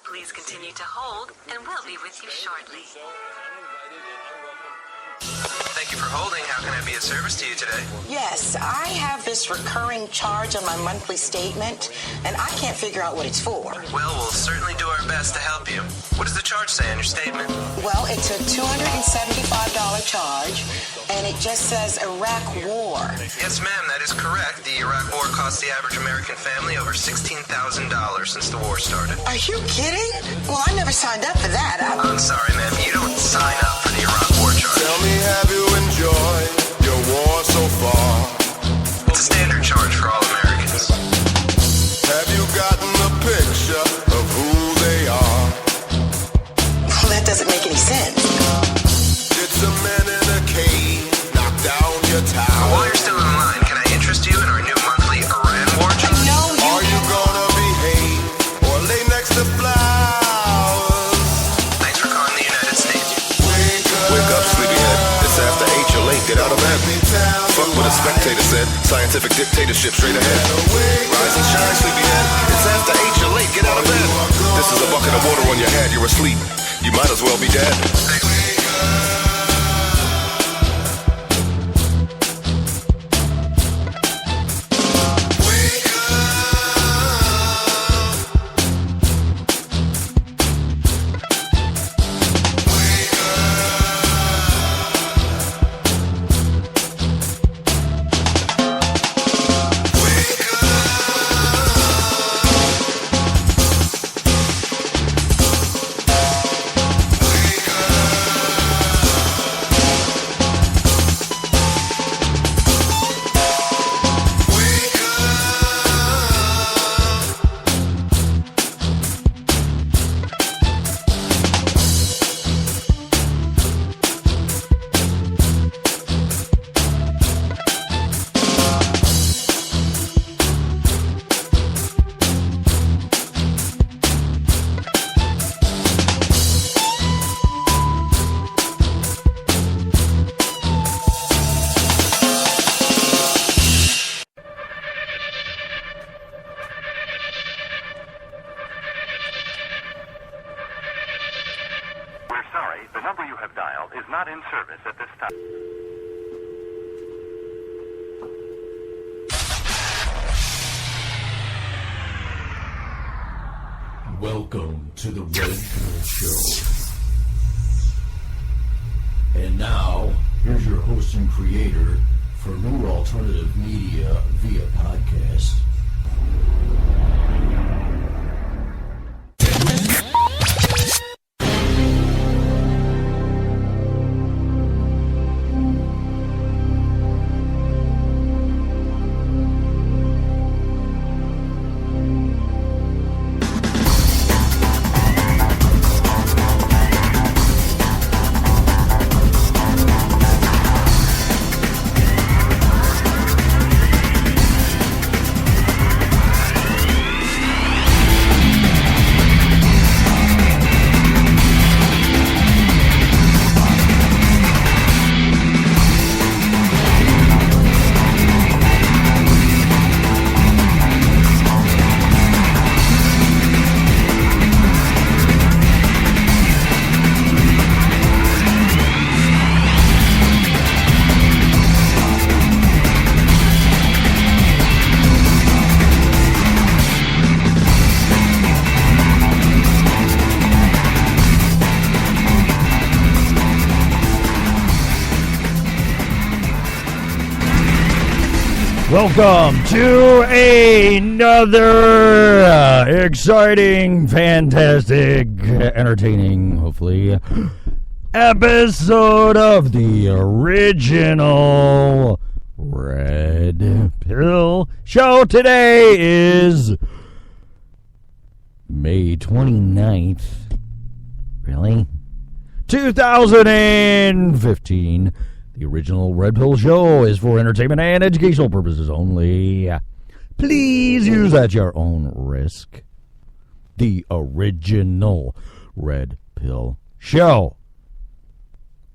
Please continue to hold, and we'll be with you shortly. Thank you for holding. How can I be of service to you today? Yes, I have this recurring charge on my monthly statement, and I can't figure out what it's for. Well, we'll certainly do our best to help you. What does the charge say on your statement? Well, it's a $275 charge, and it just says Iraq War. Yes, ma'am, that is correct. The Iraq War cost the average American family over $16,000 since the war started. Are you kidding? Well, I never signed up for that. I'm sorry, ma'am. You don't sign up for the Iraq War charge. Tell me, have you enjoyed your war so far? It's a standard charge for all Americans. Have you gotten a picture of who they are? Well, that doesn't make any sense. Did some men in a cave knock down your tower? While you're still in line, can I interest you in our new monthly Iran War charge? No, Are you gonna behave or lay next to flowers? Thanks for calling the United States. Wake up, sleepyhead. It's after 8, you're late. Get out of bed. Fuck what a spectator said. Scientific dictatorship straight ahead. Rise and shine, sleepyhead. It's after 8, you're late. Get out of bed. This is a bucket of water on your head. You're asleep. You might as well be dead. The number you have dialed is not in service at this time. Welcome to the Red Pill Show. And now, here's your host and creator for new alternative media via podcast. Welcome to another exciting, fantastic, entertaining, hopefully, episode of the original Red Pill Show. Today is May 29th. Really? 2015. The original Red Pill Show is for entertainment and educational purposes only. Please use at your own risk. The original Red Pill Show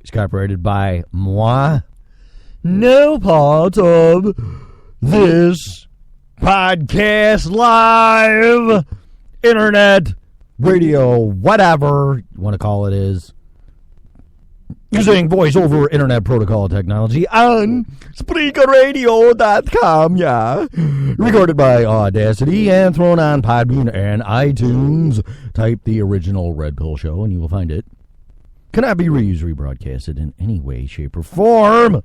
is copyrighted by moi. No part of this podcast live internet radio, whatever you want to call it is, using voice over internet protocol technology on SpreakerRadio.com, yeah. Recorded by Audacity and thrown on Podbean and iTunes. Type the original Red Pill Show and you will find it. Cannot be reused, rebroadcasted in any way, shape, or form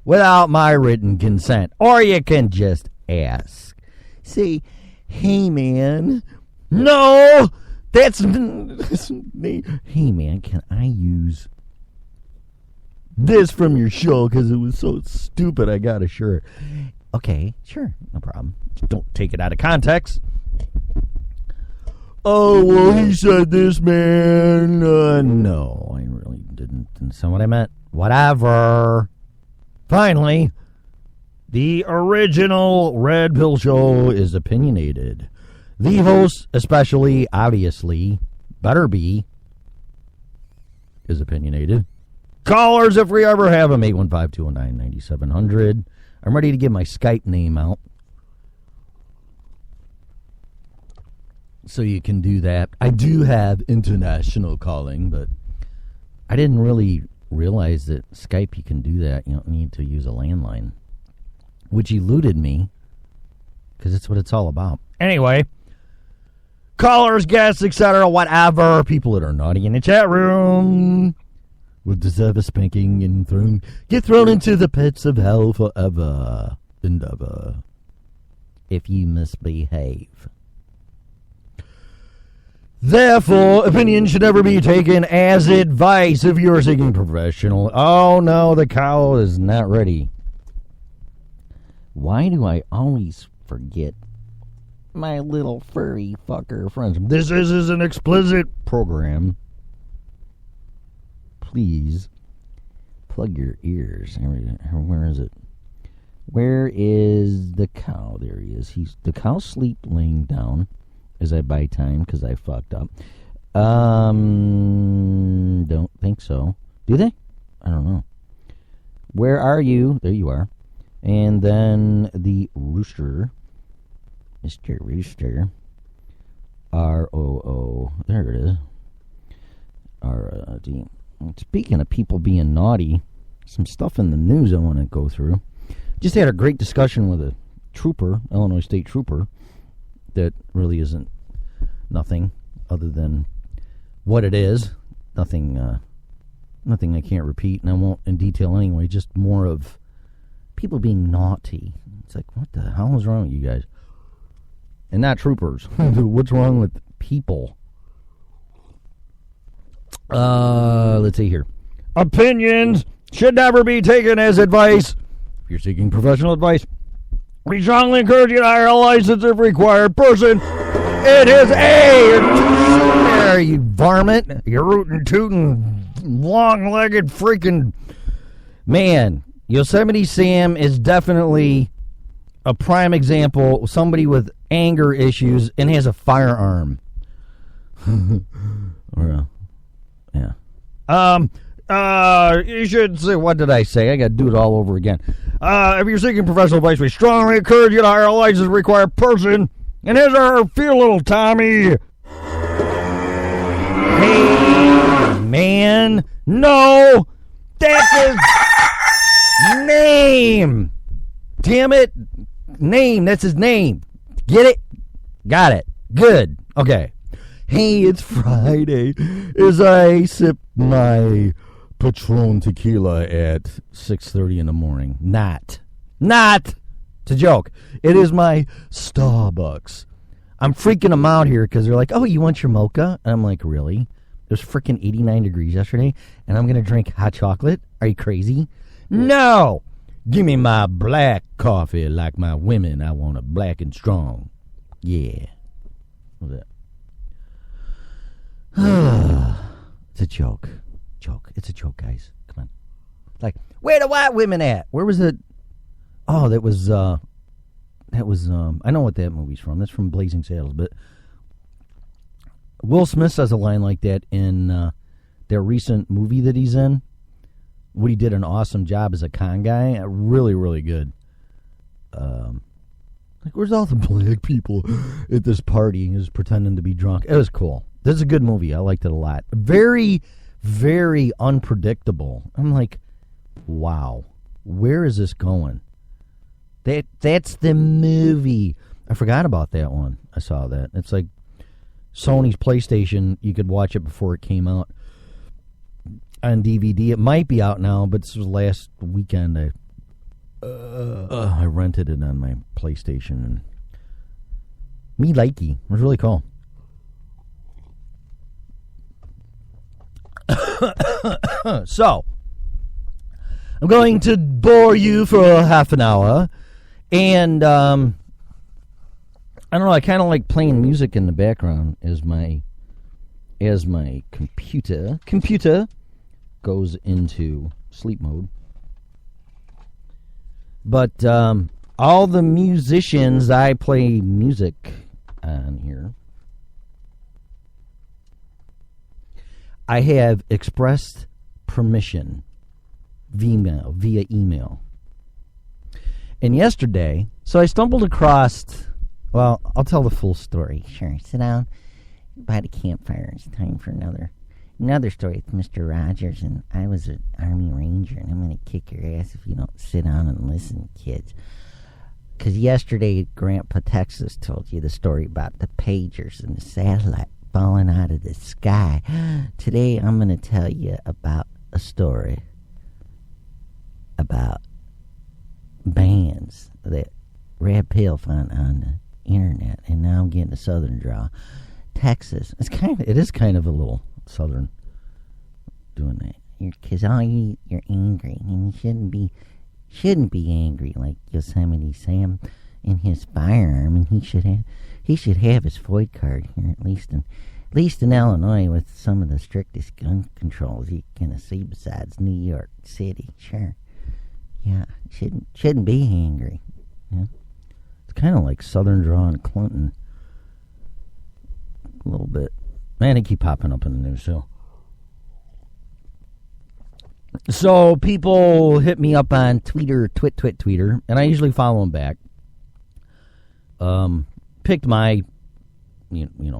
without my written consent. Or you can just ask. Say, hey man, no, that's me. Hey man, can I use this from your show because it was so stupid I got a shirt? Okay, sure, no problem. Don't take it out of context. Oh, well, he said this, man. No, I really didn't. That's not what I meant. Whatever. Finally, the original Red Pill Show is opinionated. The host, especially, obviously, better be, is opinionated. Callers, if we ever have them, 815-209-9700. I'm ready to give my Skype name out, so you can do that. I do have international calling, but I didn't really realize that Skype, you can do that. You don't need to use a landline, which eluded me, because it's what it's all about. Anyway, callers, guests, etc., whatever, people that are naughty in the chat room will deserve a spanking and get thrown into the pits of hell forever and ever if you misbehave. Therefore, opinion should never be taken as advice if you're seeking professional. Oh no, the cow is not ready. Why do I always forget my little furry fucker friends? This is an explicit program. Please plug your ears. Where is it? Where is the cow? There he is. The cow sleep laying down as I buy time because I fucked up. Don't think so. Do they? I don't know. Where are you? There you are. And then the rooster, Mr. Rooster, R-O-O. There it is. R-O-D. Speaking of people being naughty, some stuff in the news I want to go through. Just had a great discussion with a trooper, Illinois State trooper, that really isn't nothing other than what it is. Nothing I can't repeat, and I won't in detail anyway. Just more of people being naughty. It's like, what the hell is wrong with you guys? And not troopers. What's wrong with people? Let's see here. Opinions should never be taken as advice. If you're seeking professional advice, we strongly encourage you to hire a licensed if required person. It is there, you varmint. You're rootin' tootin' long-legged freaking man. Yosemite Sam is definitely a prime example of somebody with anger issues and has a firearm. Yeah. You should say, what did I say? I got to do it all over again. If you're seeking professional advice, we strongly encourage you to hire a licensed required person. And here's our feel little Tommy. Hey, man. No. That's his name. Damn it. Name. That's his name. Get it? Got it. Good. Okay. Hey, it's Friday as I sip my Patron tequila at 6:30 in the morning. Not. It's a joke. It is my Starbucks. I'm freaking them out here because they're like, oh, you want your mocha? And I'm like, really? It was freaking 89 degrees yesterday, and I'm going to drink hot chocolate? Are you crazy? No! Give me my black coffee like my women. I want it black and strong. Yeah. What's that? It's a joke. It's a joke, guys. Come on. Like, where the white women at? Where was it? Oh, that was I know what that movie's from. That's from Blazing Saddles, but Will Smith says a line like that in their recent movie that he's in. Woody did an awesome job as a con guy. Really, really good. Like, where's all the black people at this party? He was pretending to be drunk. It was cool. This is a good movie. I liked it a lot. Very, very unpredictable. I'm like, wow, where is this going? That's the movie. I forgot about that one. I saw that. It's like Sony's PlayStation. You could watch it before it came out on DVD. It might be out now, but this was last weekend. I rented it on my PlayStation, and me likey. It was really cool. So, I'm going to bore you for a half an hour, and I don't know. I kind of like playing music in the background as my computer goes into sleep mode. But all the musicians I play music on here, I have expressed permission via email. And yesterday, so I stumbled across, well, I'll tell the full story. Sure, sit down by the campfire. It's time for another story with Mr. Rogers, and I was an Army Ranger, and I'm going to kick your ass if you don't sit down and listen, kids. Because yesterday, Grandpa Texas told you the story about the pagers and the satellite falling out of the sky. Today, I'm going to tell you about a story about bands that Red Pill found on the internet, and now I'm getting a southern draw. Texas, it is kind of a little southern doing that, because all you're angry, and you shouldn't be angry like Yosemite Sam in his firearm, and he should have his FOID card here, at least in Illinois, with some of the strictest gun controls you can see besides New York City. Sure, yeah, shouldn't be angry. Yeah, it's kind of like southern draw and Clinton a little bit. Man, they keep popping up in the news, too. So people hit me up on Twitter, and I usually follow them back. Picked my,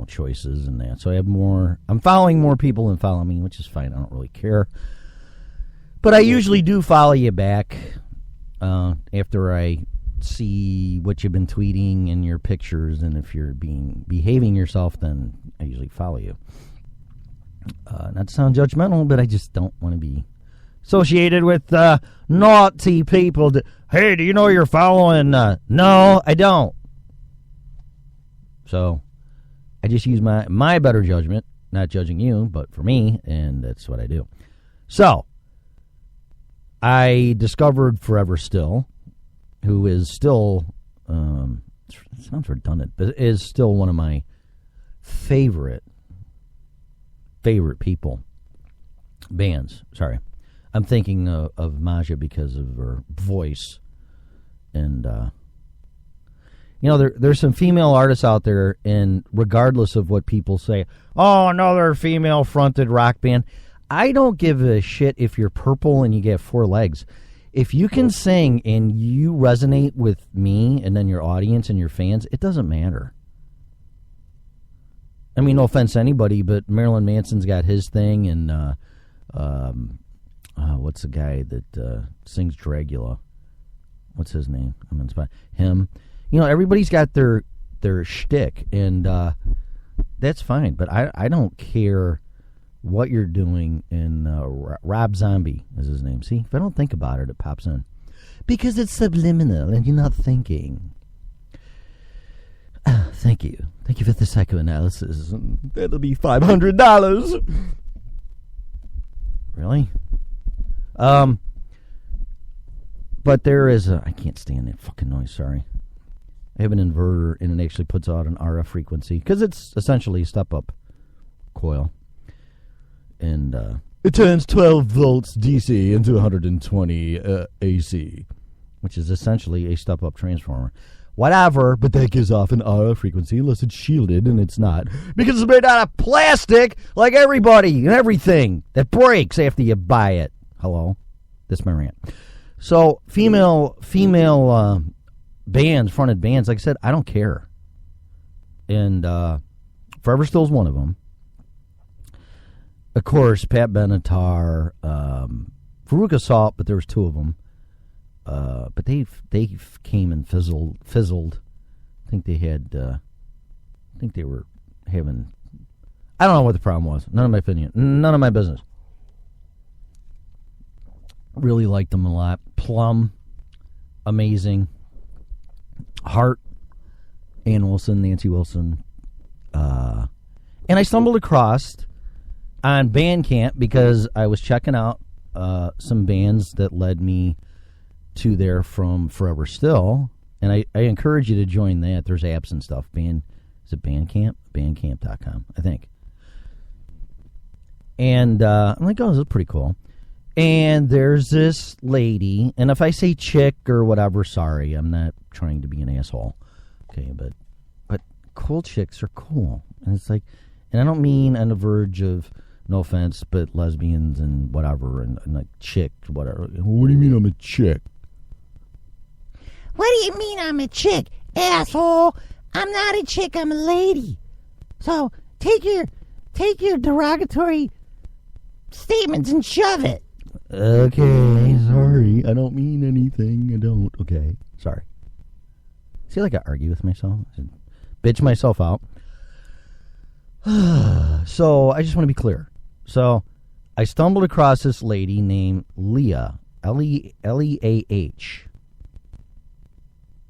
choices and that. So I'm following more people than follow me, which is fine. I don't really care. But I usually do follow you back after I see what you've been tweeting and your pictures, and if you're behaving yourself, then I usually follow you. Not to sound judgmental, but I just don't want to be associated with naughty people. Hey, do you know you're following? No, I don't. So I just use my better judgment, not judging you, but for me, and that's what I do. So I discovered Forever Still, who is still, it sounds redundant, but is still one of my favorite bands. Sorry. I'm thinking of Maja because of her voice. And, there's some female artists out there, and regardless of what people say, oh, another female-fronted rock band, I don't give a shit if you're purple and you get 4 legs. If you can sing and you resonate with me and then your audience and your fans, it doesn't matter. I mean, no offense to anybody, but Marilyn Manson's got his thing, and what's the guy that sings Dragula? What's his name? I'm on the spot. Him. Everybody's got their shtick, and that's fine. But I don't care what you're doing. And Rob Zombie is his name. See, if I don't think about it, it pops in because it's subliminal, and you're not thinking. Thank you for the psychoanalysis. That'll be $500. Really? But there is I can't stand that fucking noise, sorry. I have an inverter, and it actually puts out an RF frequency, because it's essentially a step-up coil. And it turns 12 volts DC into 120 AC, which is essentially a step-up transformer. Whatever, but that gives off an RF frequency unless it's shielded, and it's not. Because it's made out of plastic, like everybody and everything that breaks after you buy it. Hello? That's my rant. So, female bands, fronted bands, like I said, I don't care. And Forever Still's one of them. of course, Pat Benatar, Veruca Salt, but there was two of them. But they came and fizzled. I think they had. I think they were having. I don't know what the problem was. None of my opinion. None of my business. Really liked them a lot. Plum, amazing. Hart, Ann Wilson, Nancy Wilson. And I stumbled across on Bandcamp because I was checking out some bands that led me to there from Forever Still. And I encourage you to join that. There's apps and stuff. Is it Bandcamp? Bandcamp.com, I think. And I'm like, oh, this is pretty cool. And there's this lady, and if I say chick or whatever, sorry, I'm not trying to be an asshole. Okay, but cool chicks are cool. And it's like, and I don't mean on the verge of, no offense, but lesbians and whatever, and like chick, whatever. What do you mean I'm a chick? What do you mean I'm a chick, asshole? I'm not a chick, I'm a lady. So take your derogatory statements and shove it. Okay, sorry. I don't mean anything. I don't. Okay, sorry. See, like I argue with myself, bitch myself out. So I just want to be clear. So I stumbled across this lady named Leah, Leah.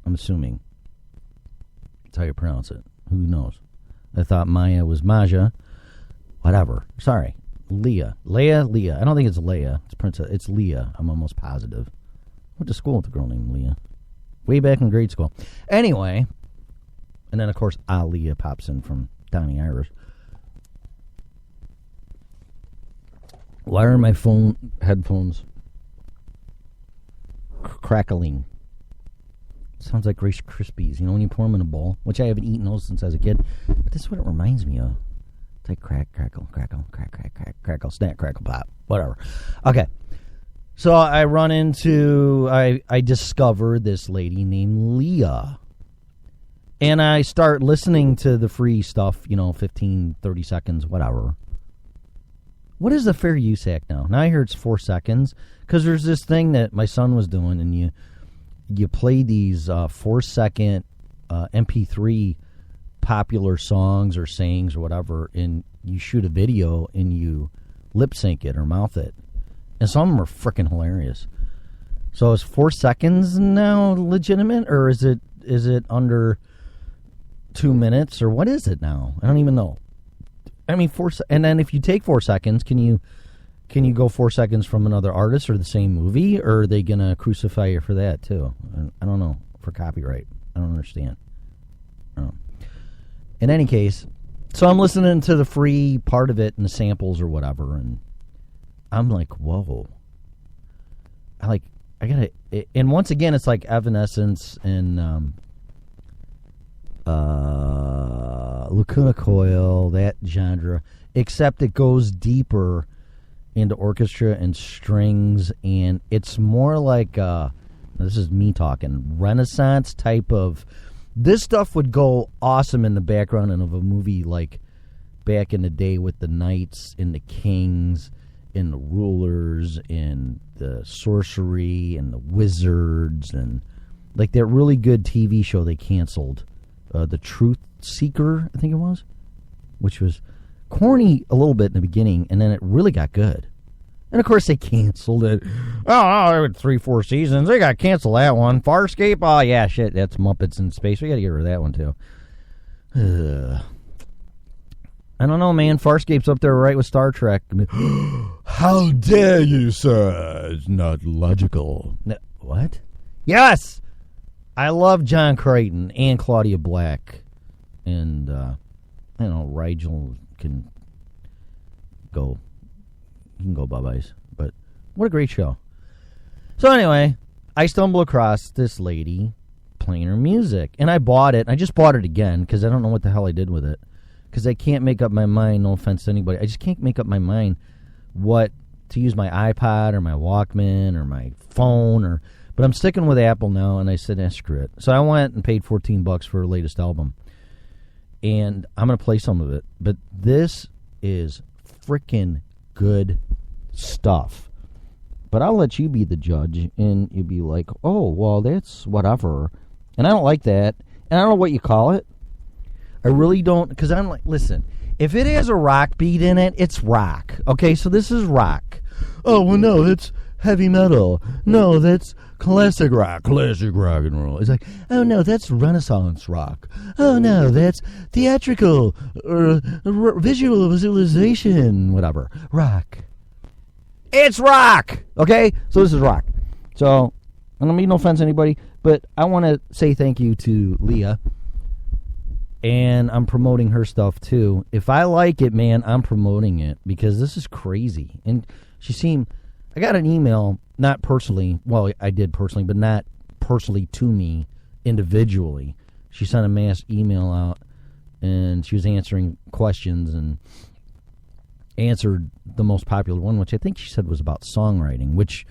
I'm assuming that's how you pronounce it. Who knows? I thought Maya was Maja. Whatever. Sorry. Leah. I don't think it's Leah. It's Princess. It's Leah. I'm almost positive. Went to school with a girl named Leah. Way back in grade school. Anyway. And then, of course, Aaliyah pops in from Downey Irish. Why are my headphones crackling? Sounds like Rice Krispies. You know when you pour them in a bowl? Which I haven't eaten those since I was a kid. But this is what it reminds me of. It's like crack, crackle, crackle, crack, crack, crack, crackle, snack, crackle, pop. Whatever. Okay. So I I discovered this lady named Leah. And I start listening to the free stuff, 15, 30 seconds, whatever. What is the Fair Use Act now? Now I hear it's 4 seconds. Because there's this thing that my son was doing, and you play these 4-second MP3 popular songs or sayings or whatever, and you shoot a video and you lip sync it or mouth it. And some of them are freaking hilarious. So is 4 seconds now legitimate, or is it under 2 minutes, or what is it now? I don't even know. I mean, and then if you take 4 seconds, can you go 4 seconds from another artist or the same movie, or are they gonna crucify you for that too? I don't know, for copyright. I don't understand. I don't know. In any case, so I'm listening to the free part of it and the samples or whatever, and I'm like, whoa. I gotta, and once again, it's like Evanescence and Lacuna Coil, that genre, except it goes deeper into orchestra and strings, and it's more like, this is me talking, Renaissance type of. This stuff would go awesome in the background of a movie like back in the day with the knights and the kings and the rulers and the sorcery and the wizards, and like that really good TV show they canceled, The Truth Seeker, I think it was, which was corny a little bit in the beginning, and then it really got good. And of course they canceled it. Oh, 3-4 seasons. They got to cancel that one. Farscape. Oh yeah, shit. That's Muppets in Space. We got to get rid of that one too. I don't know, man. Farscape's up there right with Star Trek. How dare you, sir? It's not logical. No, what? Yes, I love John Crichton and Claudia Black, and Rigel can go. You can go bye-byes, but what a great show. So anyway, I stumble across this lady playing her music, and I bought it. I just bought it again because I don't know what the hell I did with it, because I can't make up my mind, no offense to anybody, I just can't make up my mind what to use, my iPod or my Walkman or my phone, but I'm sticking with Apple now, and I said, screw it. So I went and paid $14 for her latest album, and I'm going to play some of it, but this is freaking good stuff. But I'll let you be the judge, and you'd be like, oh, well, that's whatever. And I don't like that. And I don't know what you call it. I really don't, because I'm like, listen, if it has a rock beat in it, it's rock. Okay, so this is rock. Oh, well, no, that's heavy metal. No, that's classic rock and roll. It's like, oh, no, that's Renaissance rock. Oh, no, that's theatrical or visual visualization, whatever. Rock. It's rock! Okay? So this is rock. So, I don't mean no offense to anybody, but I want to say thank you to Leah. And I'm promoting her stuff, too. If I like it, man, I'm promoting it. Because this is crazy. And I got an email, not personally. Well, I did personally, but not personally to me individually. She sent a mass email out. And she was answering questions and answered the most popular one, which I think she said was about songwriting, which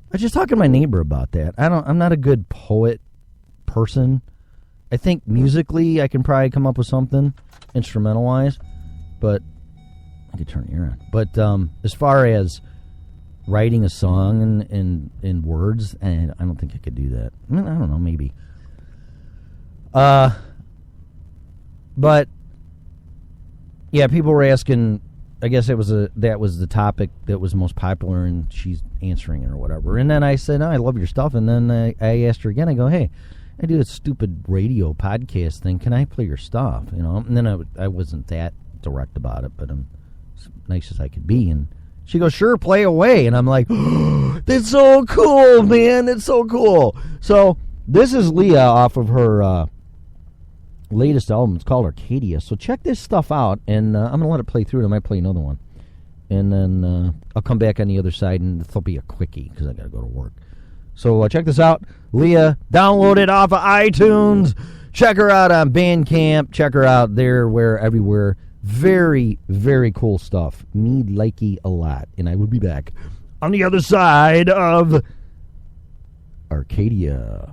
I was just talking to my neighbor about that. I'm not a good poet person. I think musically I can probably come up with something instrumental wise, but I could turn it on. But as far as writing a song in words, and I don't think I could do that. I mean, I don't know, maybe. But yeah, people were asking. I guess that was the topic that was most popular, and she's answering it or whatever. And then I said, I love your stuff. And then I asked her again. I go, hey, I do a stupid radio podcast thing. Can I play your stuff? You know. And then I wasn't that direct about it, but I'm as nice as I could be. And she goes, sure, play away. And I'm like, oh, that's so cool, man. That's so cool. So this is Leah off of her latest album. It's called Arcadia. So check this stuff out, and I'm going to let it play through, and I might play another one. And then I'll come back on the other side, and there'll be a quickie, because I got to go to work. So check this out. Leah, download it off of iTunes. Check her out on Bandcamp. Check her out there, everywhere. Very, very cool stuff. Me likey a lot. And I will be back on the other side of Arcadia.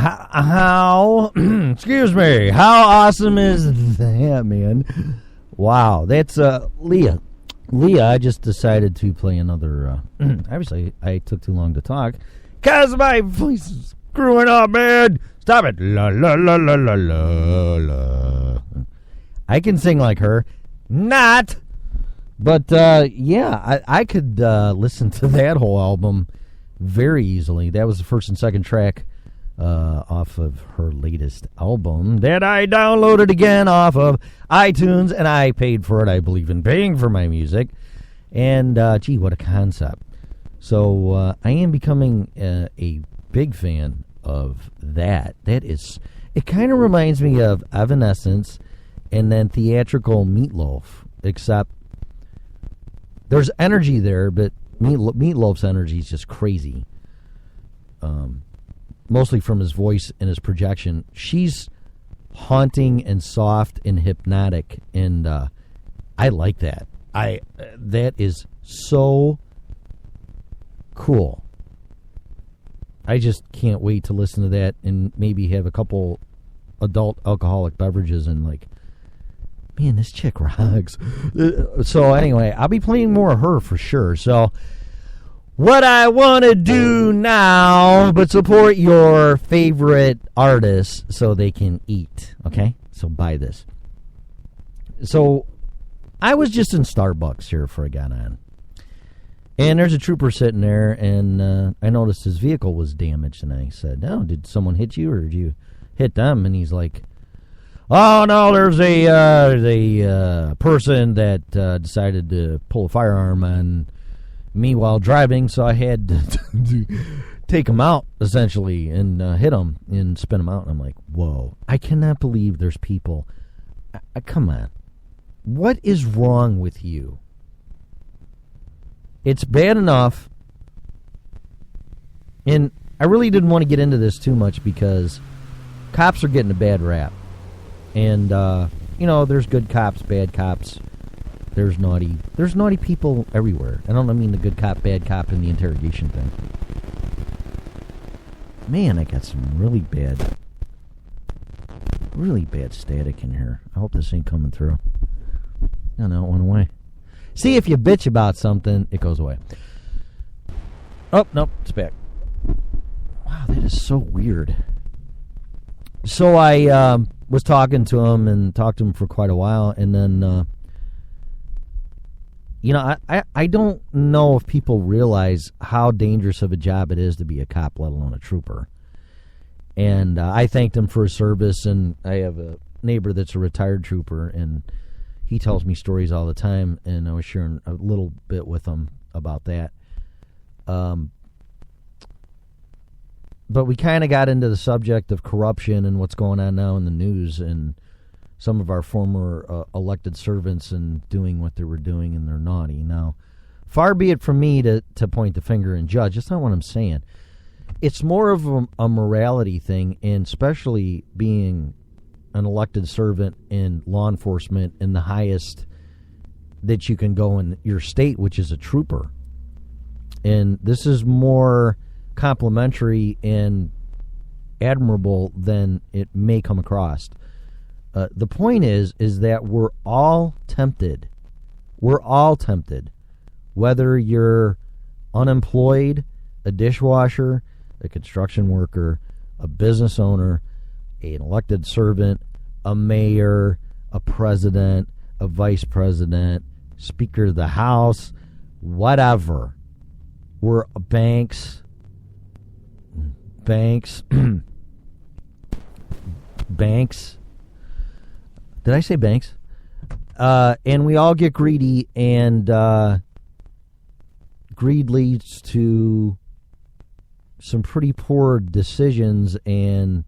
How excuse me, how awesome is that, man? Wow, that's Leah. Leah, I just decided to play another, obviously I took too long to talk, because my voice is screwing up, man. Stop it. La, la, la, la, la, la, la. I can sing like her. Not. But, yeah, I could listen to that whole album very easily. That was the first and second track off of her latest album that I downloaded again off of iTunes, and I paid for it. I believe in paying for my music. And, gee, what a concept. So I am becoming a big fan of that. That is, it kind of reminds me of Evanescence and then Theatrical Meatloaf, except there's energy there, but Meatloaf's energy is just crazy. Mostly from his voice and his projection. She's haunting and soft and hypnotic, and I like that. That is so cool. I just can't wait to listen to that and maybe have a couple adult alcoholic beverages and like, man, this chick rocks. So anyway, I'll be playing more of her for sure. So what I want to do now, but support your favorite artists so they can eat, okay? So buy this. So I was just in Starbucks here before I got on. And there's a trooper sitting there, and I noticed his vehicle was damaged, and I said, "No, did someone hit you, or did you hit them?" And he's like, "Oh, no, there's a person that decided to pull a firearm on me while driving, so I had to take him out, essentially, and hit him and spin him out." And I'm like, whoa, I cannot believe there's people. Come on. What is wrong with you? It's bad enough, and I really didn't want to get into this too much because cops are getting a bad rap. And, there's good cops, bad cops. There's naughty people everywhere. I don't mean the good cop, bad cop in the interrogation thing. Man, I got some really bad static in here. I hope this ain't coming through. No, it went away. See, if you bitch about something, it goes away. Oh, nope, it's back. Wow, that is so weird. So I was talking to him and talked to him for quite a while, and then, I don't know if people realize how dangerous of a job it is to be a cop, let alone a trooper. And I thanked him for his service, and I have a neighbor that's a retired trooper, and he tells me stories all the time, and I was sharing a little bit with him about that. But we kind of got into the subject of corruption and what's going on now in the news, and some of our former elected servants and doing what they were doing, and they're naughty. Now, far be it from me to point the finger and judge. That's not what I'm saying. It's more of a morality thing, and especially being an elected servant in law enforcement in the highest that you can go in your state, which is a trooper. And this is more complimentary and admirable than it may come across. The point is that we're all tempted. We're all tempted. Whether you're unemployed, a dishwasher, a construction worker, a business owner, an elected servant, a mayor, a president, a vice president, Speaker of the House, whatever. We're banks. Did I say banks? And we all get greedy, and greed leads to some pretty poor decisions, and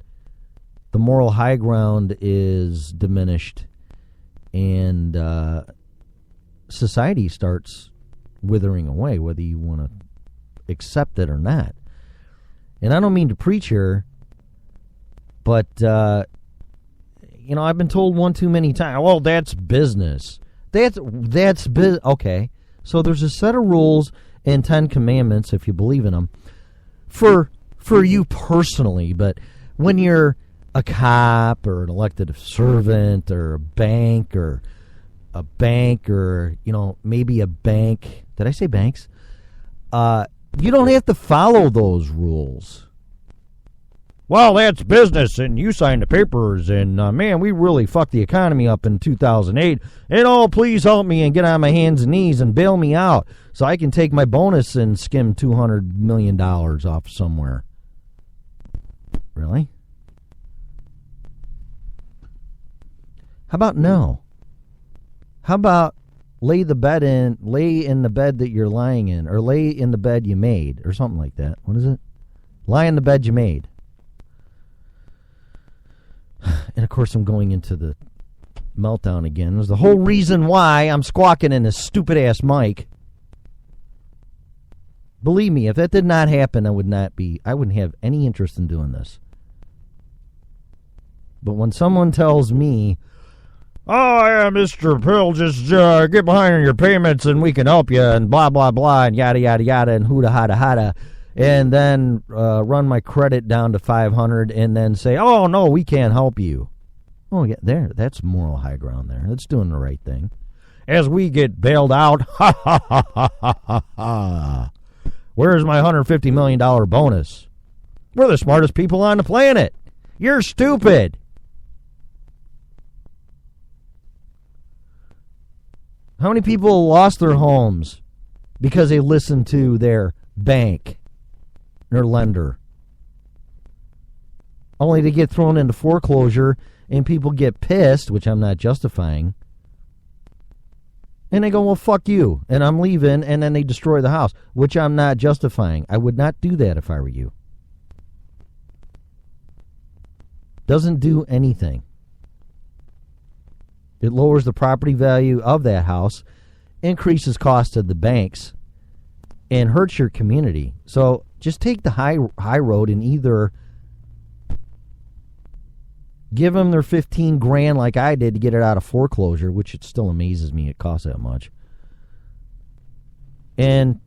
the moral high ground is diminished, and society starts withering away, whether you want to accept it or not. And I don't mean to preach here, but, I've been told one too many times, well, that's business. That's business. Okay, so there's a set of rules and 10 commandments, if you believe in them, for you personally, but when you're a cop or an elected servant or a bank or maybe a bank. Did I say banks? You don't have to follow those rules. Well, that's business, and you signed the papers, and man, we really fucked the economy up in 2008. And please help me and get on my hands and knees and bail me out so I can take my bonus and skim $200 million off somewhere. Really? How about no? How about lay in the bed that you're lying in, or lay in the bed you made, or something like that. What is it? Lie in the bed you made. And of course, I'm going into the meltdown again. There's the whole reason why I'm squawking in this stupid ass mic. Believe me, if that did not happen, I wouldn't have any interest in doing this. But when someone tells me, "Oh, yeah, Mr. Pill, just get behind on your payments and we can help you," and blah, blah, blah, and yada, yada, yada, and hooda, hada, hada, and then run my credit down to 500 and then say, "Oh, no, we can't help you." Oh, yeah, that's moral high ground there. That's doing the right thing. As we get bailed out, ha, ha, ha, ha, ha, ha, ha. Where's my $150 million bonus? We're the smartest people on the planet. You're stupid. How many people lost their homes because they listened to their bank, their lender, only to get thrown into foreclosure and people get pissed, which I'm not justifying, and they go, "Well, fuck you, and I'm leaving," and then they destroy the house, which I'm not justifying. I would not do that if I were you. Doesn't do anything. It lowers the property value of that house, increases cost to the banks, and hurts your community. So just take the high road and either give them their $15,000 like I did to get it out of foreclosure, which it still amazes me it costs that much, and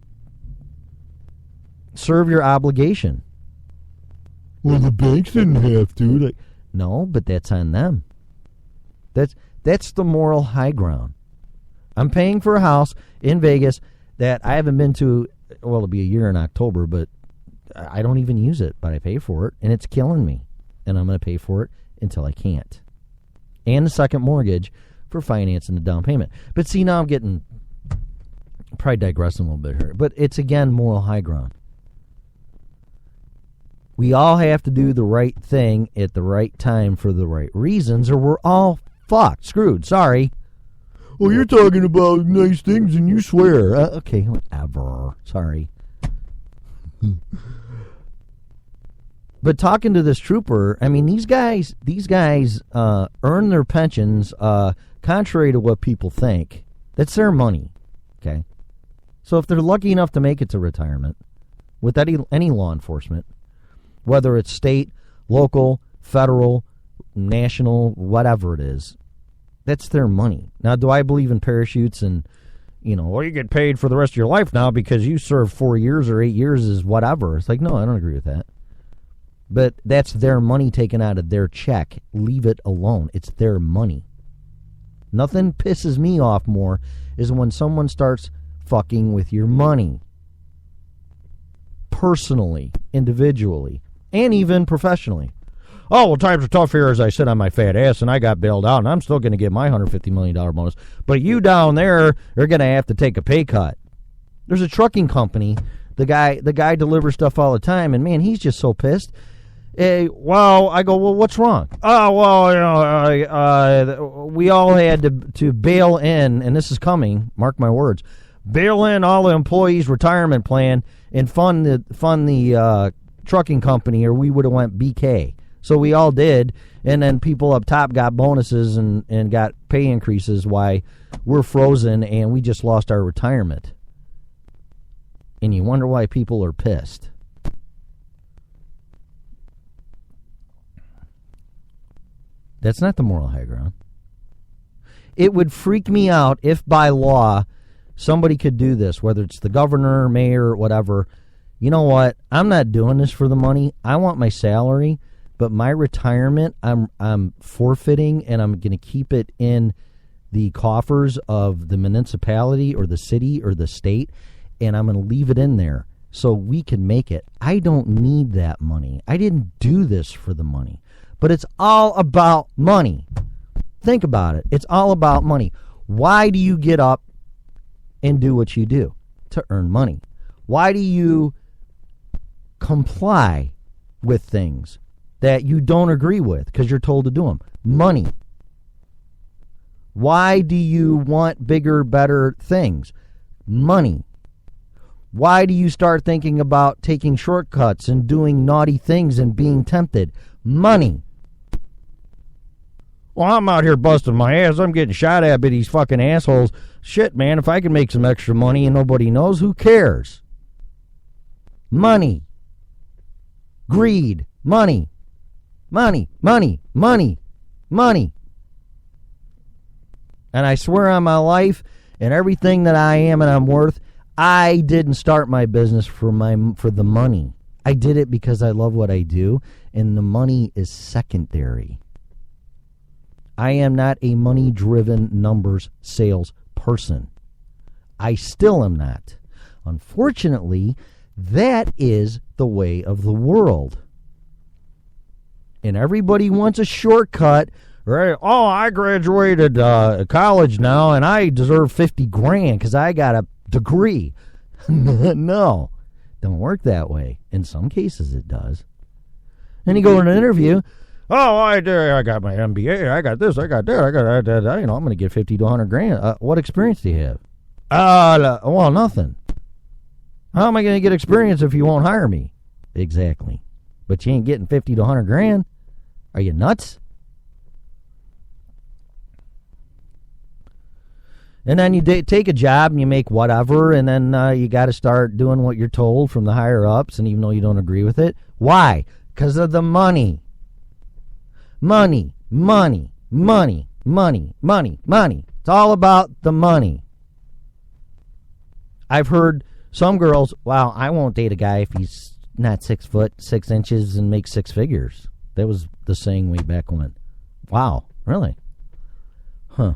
serve your obligation. Well, the banks didn't have to. No, but that's on them. That's the moral high ground. I'm paying for a house in Vegas that I haven't been to, well, it'll be a year in October, but I don't even use it, but I pay for it, and it's killing me. And I'm going to pay for it until I can't. And the second mortgage for financing the down payment. But see, now I'm probably digressing a little bit here, but it's, again, moral high ground. We all have to do the right thing at the right time for the right reasons, or we're all fucked, screwed, sorry. Well, you're talking about nice things and you swear. Okay, whatever. Sorry. But talking to this trooper, I mean, these guys earn their pensions contrary to what people think. That's their money, okay? So if they're lucky enough to make it to retirement with any law enforcement, whether it's state, local, federal, national, whatever it is, that's their money. Now, do I believe in parachutes and, you get paid for the rest of your life now because you served 4 years or 8 years is whatever? It's like, no, I don't agree with that. But that's their money taken out of their check. Leave it alone. It's their money. Nothing pisses me off more is when someone starts fucking with your money. Personally, individually, and even professionally. Oh, well, times are tough here as I sit on my fat ass and I got bailed out and I'm still going to get my $150 million bonus. But you down there are going to have to take a pay cut. There's a trucking company. The guy delivers stuff all the time, and, man, he's just so pissed. I go, well, what's wrong? Oh, well, we all had to bail in, and this is coming, mark my words, bail in all the employees' retirement plan and fund the trucking company, or we would have went BK. So we all did, and then people up top got bonuses and got pay increases while we're frozen and we just lost our retirement. And you wonder why people are pissed. That's not the moral high ground. It would freak me out if by law somebody could do this, whether it's the governor, mayor, whatever. You know what? I'm not doing this for the money. I want my salary but my retirement, I'm forfeiting, and I'm going to keep it in the coffers of the municipality or the city or the state, and I'm going to leave it in there so we can make it. I don't need that money. I didn't do this for the money, but it's all about money. Think about it. It's all about money. Why do you get up and do what you do? To earn money. Why do you comply with things that you don't agree with because you're told to do them? Money. Why do you want bigger, better things? Money. Why do you start thinking about taking shortcuts and doing naughty things and being tempted? Money. Well, I'm out here busting my ass. I'm getting shot at by these fucking assholes. Shit, man, if I can make some extra money and nobody knows, who cares? Money. Greed. Money. Money. Money. Money. Money. And I swear on my life and everything that I am and I'm worth, I didn't start my business for the money. I did it because I love what I do, and the money is secondary. I am not a money-driven numbers sales person. I still am not. Unfortunately, that is the way of the world. And everybody wants a shortcut. Right? Oh, I graduated college now, and I deserve $50,000 because I got a degree. No, don't work that way. In some cases, it does. And you go in an interview. Oh, I got my MBA. I got this. I got that. I got that. I'm going to get $50,000 to $100,000. What experience do you have? Well, nothing. How am I going to get experience if you won't hire me? Exactly. But you ain't getting $50,000 to $100,000. Are you nuts? And then you take a job and you make whatever, and then you got to start doing what you're told from the higher ups, and even though you don't agree with it. Why? Because of the money. Money, money, money, money, money, money. It's all about the money. I've heard some girls, wow, I won't date a guy if he's not 6 foot 6 inches and makes 6 figures. That was the saying way back when. Wow, really? Huh.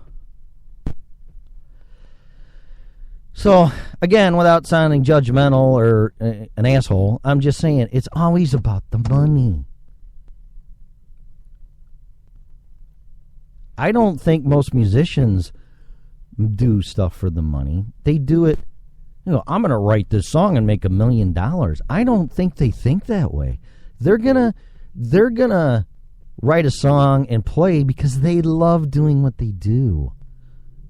So, again, without sounding judgmental or an asshole, I'm just saying it's always about the money. I don't think most musicians do stuff for the money. They do it, I'm going to write this song and make $1 million. I don't think they think that way. They're gonna write a song and play because they love doing what they do.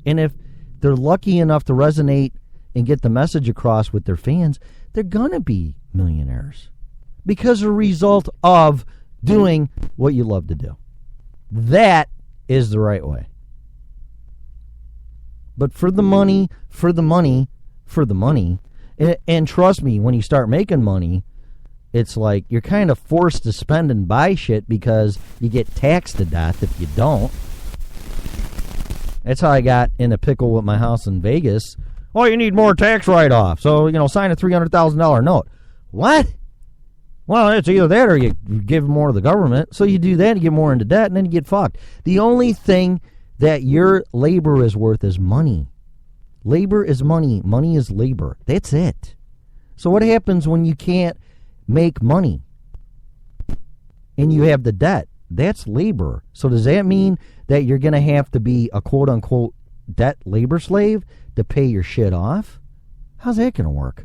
And if they're lucky enough to resonate and get the message across with their fans, they're going to be millionaires because a result of doing what you love to do. That is the right way. But for the money, and trust me, when you start making money, it's like you're kind of forced to spend and buy shit because you get taxed to death if you don't. That's how I got in a pickle with my house in Vegas. Oh, you need more tax write-off. So, sign a $300,000 note. What? Well, it's either that or you give more to the government. So you do that, you get more into debt, and then you get fucked. The only thing that your labor is worth is money. Labor is money. Money is labor. That's it. So what happens when you can't make money and you have the debt? That's labor. So does that mean that you're going to have to be a quote-unquote debt labor slave to pay your shit off? How's that going to work?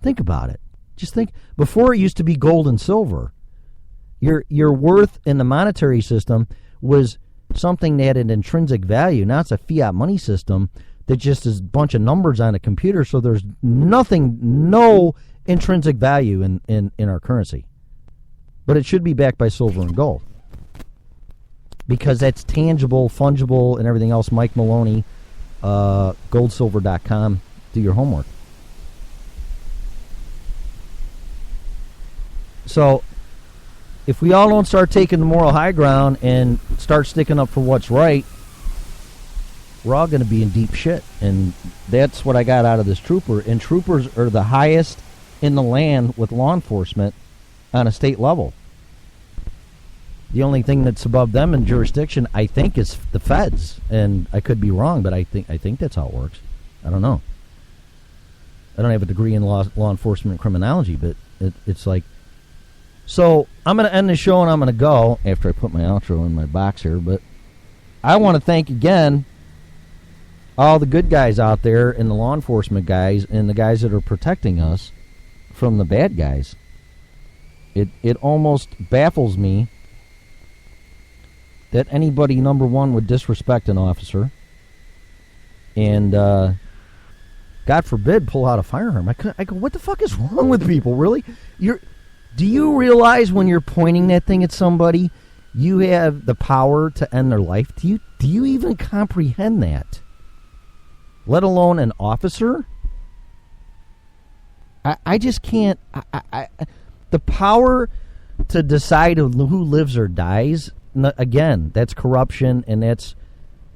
Think about it. Just think, before it used to be gold and silver. Your worth in the monetary system was something that had an intrinsic value. Now it's a fiat money system that just is a bunch of numbers on a computer, so there's no intrinsic value in our currency. But it should be backed by silver and gold, because that's tangible, fungible, and everything else. Mike Maloney, goldsilver.com. Do your homework. So, if we all don't start taking the moral high ground and start sticking up for what's right, we're all going to be in deep shit. And that's what I got out of this trooper. And troopers are the highest in the land with law enforcement on a state level. The only thing that's above them in jurisdiction, I think, is the feds. And I could be wrong, but I think that's how it works. I don't know. I don't have a degree in law enforcement criminology, but it's like... So, I'm going to end the show and I'm going to go after I put my outro in my box here, but I want to thank again all the good guys out there and the law enforcement guys and the guys that are protecting us from the bad guys. It almost baffles me that anybody, number one, would disrespect an officer and, God forbid, pull out a firearm. I go, what the fuck is wrong with people, really? Do you realize when you're pointing that thing at somebody, you have the power to end their life? Do you even comprehend that? Let alone an officer? I just can't. The power to decide who lives or dies, again, that's corruption and that's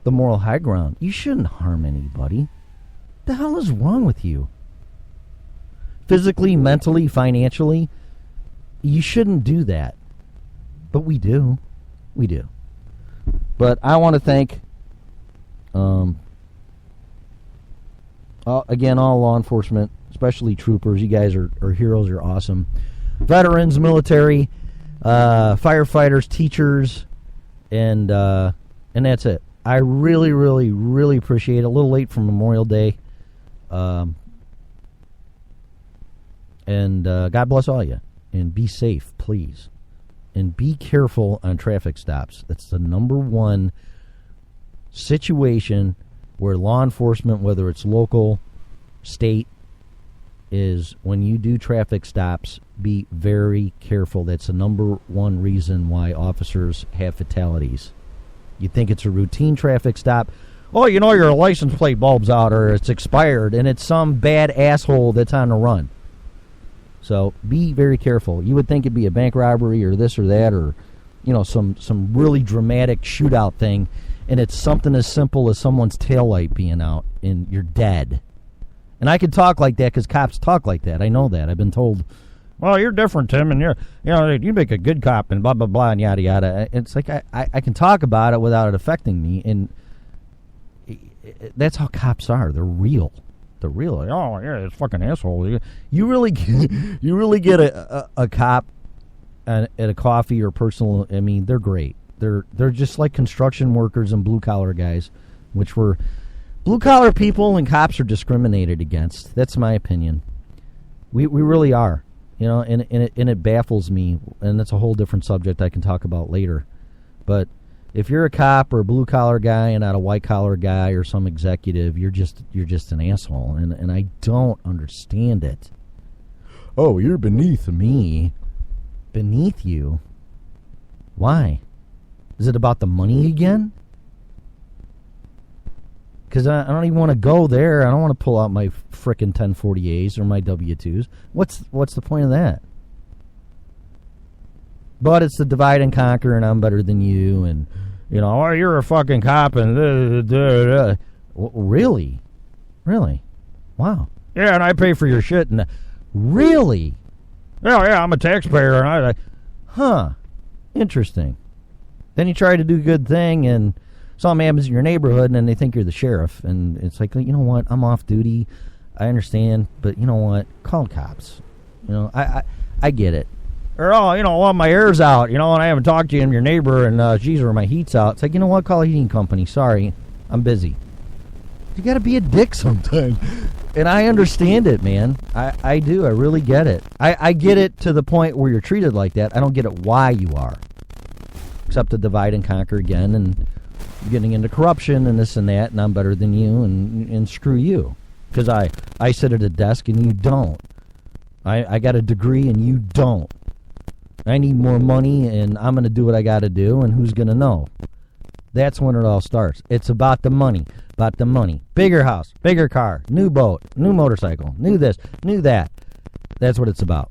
the moral high ground. You shouldn't harm anybody. What the hell is wrong with you? Physically, mentally, financially, you shouldn't do that. But we do. We do. But I want to thank, again, all law enforcement, especially troopers. You guys are heroes. You're awesome. Veterans, military, firefighters, teachers, and that's it. I really, really, really appreciate it. A little late for Memorial Day. And God bless all you. And be safe, please. And be careful on traffic stops. That's the number one situation where law enforcement, whether it's local, state, is when you do traffic stops, be very careful. That's the number one reason why officers have fatalities. You think it's a routine traffic stop. Oh, you know your license plate bulb's out or it's expired, and it's some bad asshole that's on the run. So be very careful. You would think it'd be a bank robbery or this or that or, you know, some really dramatic shootout thing, and it's something as simple as someone's taillight being out and you're dead. And I could talk like that because cops talk like that. I know that. I've been told, well, you're different, Tim, and you make a good cop and blah, blah, blah, and yada, yada. It's like I can talk about it without it affecting me, and that's how cops are. They're real. They're real. Like, oh, yeah, it's fucking asshole. You really get a cop at a coffee or personal. I mean, they're great. They're just like construction workers and blue collar guys, which were blue collar people and cops are discriminated against. That's my opinion. We really are. You know, and it baffles me, and that's a whole different subject I can talk about later. But if you're a cop or a blue collar guy and not a white collar guy or some executive, you're just an asshole, and I don't understand it. Oh, you're beneath me. Beneath you? Why? Is it about the money again? Because I don't even want to go there. I don't want to pull out my frickin' 1040As or my W-2s. What's the point of that? But it's the divide and conquer, and I'm better than you, and, you know, oh, you're a fucking cop, and really? Really? Wow. Yeah, and I pay for your shit, and really? Yeah, I'm a taxpayer, and interesting. Then you try to do a good thing, and something happens in your neighborhood, and then they think you're the sheriff, and it's like, you know what, I'm off duty, I understand, but you know what, call cops. You know, I get it. Or, oh, you know, well, my air's out, you know, and I haven't talked to you and your neighbor, and, geez, or my heat's out. It's like, you know what, call a heating company. Sorry, I'm busy. You got to be a dick sometimes. And I understand it, man. I do. I really get it. I get it to the point where you're treated like that. I don't get it why you are. Except to divide and conquer again, and getting into corruption and this and that, and I'm better than you, and screw you. Because I sit at a desk and you don't. I got a degree and you don't. I need more money, and I'm going to do what I got to do, and who's going to know? That's when it all starts. It's about the money. About the money. Bigger house, bigger car, new boat, new motorcycle, new this, new that. That's what it's about.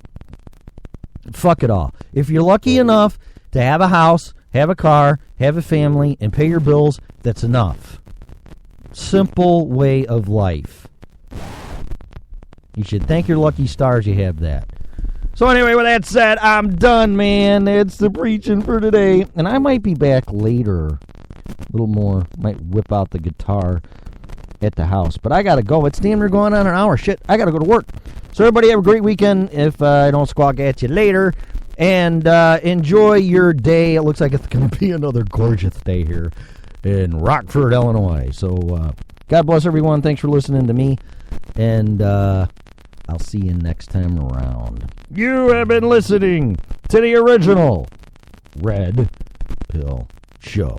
Fuck it all. If you're lucky enough to have a house, have a car, have a family, and pay your bills, that's enough. Simple way of life. You should thank your lucky stars you have that. So anyway, with that said, I'm done, man. It's the preaching for today. And I might be back later. A little more. Might whip out the guitar at the house. But I got to go. It's damn near going on an hour. Shit, I got to go to work. So everybody have a great weekend if I don't squawk at you later. And enjoy your day. It looks like it's going to be another gorgeous day here in Rockford, Illinois. So God bless everyone. Thanks for listening to me. And I'll see you next time around. You have been listening to the original Red Pill Show.